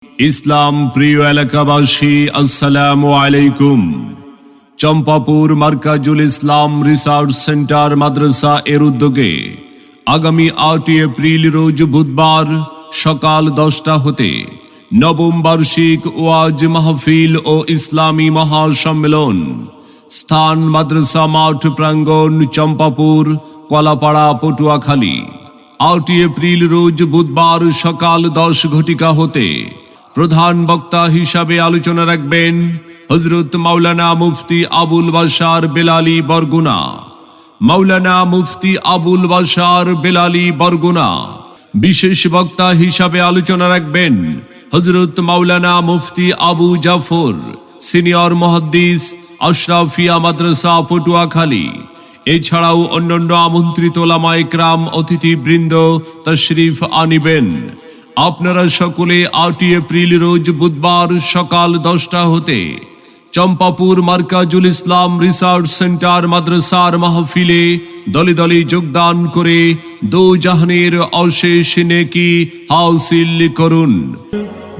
ইসলাম প্রিয় এলাকাবাসী, আসসালামু আলাইকুম। চম্পাপুর মার্কাজুল ইসলাম রিসার্চ সেন্টার মাদ্রাসা এর উদ্যোগে আগামী ৮ এপ্রিল রোজ বুধবার সকাল 10টা হতে নবম বার্ষিক ওয়াজ মাহফিল ও ইসলামী মহাসম্মেলন, স্থান মাদ্রাসা মাঠ প্রাঙ্গণ, চম্পাপুর, কলাপাড়া, পটুয়াখালী। ৮ এপ্রিল রোজ বুধবার সকাল 10 ঘটিকা হতে প্রধান বক্তা হিসাবে আলোচনা রাখবেন হযরত মাওলানা মুফতি আবুল বাশার বেলালী বরগুনা। মাওলানা মুফতি আবুল বাশার বেলালী বরগুনা। বিশেষ বক্তা হিসাবে আলোচনা রাখবেন হযরত মাওলানা মুফতি আবু জাফর, সিনিয়র মুহাদ্দিস, আশরাফিয়া মাদ্রাসা, পটুয়াখালী। এছাড়াও অন্যান্য আমন্ত্রিত ওলামায়ে কেরাম, অতিথিবৃন্দ তশরিফ আনিবেন। আপনারা সকলে ৮ এপ্রিল রোজ বুধবার সকাল 10টা হতে চম্পাপুর মার্কাজুল ইসলাম রিসার্চ সেন্টার মাদ্রাসার মাহফিলে দলে দলে যোগদান করে দো জাহানের অশেষ নেকি হাসিল করুন।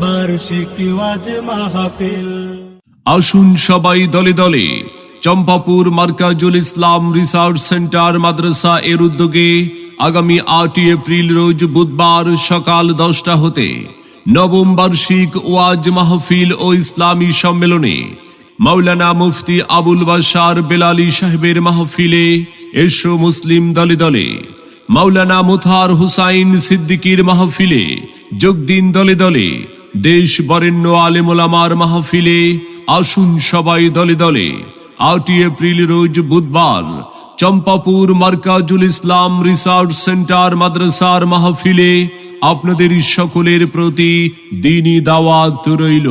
বার্ষিক ওয়াজ মাহফিল। আসুন সবাই দলে দলে চম্পাপুর মার্কাজুল ইসলাম রিসার্চ সেন্টার মাদ্রাসা এর উদ্যোগে আগামী ৮ এপ্রিল রোজ বুধবার সকাল 10টা হতে নবম বার্ষিক ওয়াজ মাহফিল ও ইসলামী সম্মেলনে মাওলানা মুফতি আবুল বাশার বেলালী সাহেবের মাহফিলে এসো মুসলিম দলে দলে। মাওলানা মুতাহার হুসাইন সিদ্দিকীর মাহফিলে যোগ দিন দলে দলে। দেশ বরেণ্য আলেম ওলামার মাহফিলে আসুন সবাই দলে দলে। ৮ এপ্রিল রোজ বুধবার চম্পাপুর মার্কাজুল ইসলাম রিসার্চ সেন্টার মাদ্রাসার মাহফিলে আপনাদের সকলের প্রতি দ্বীনি দাওয়াত রইল।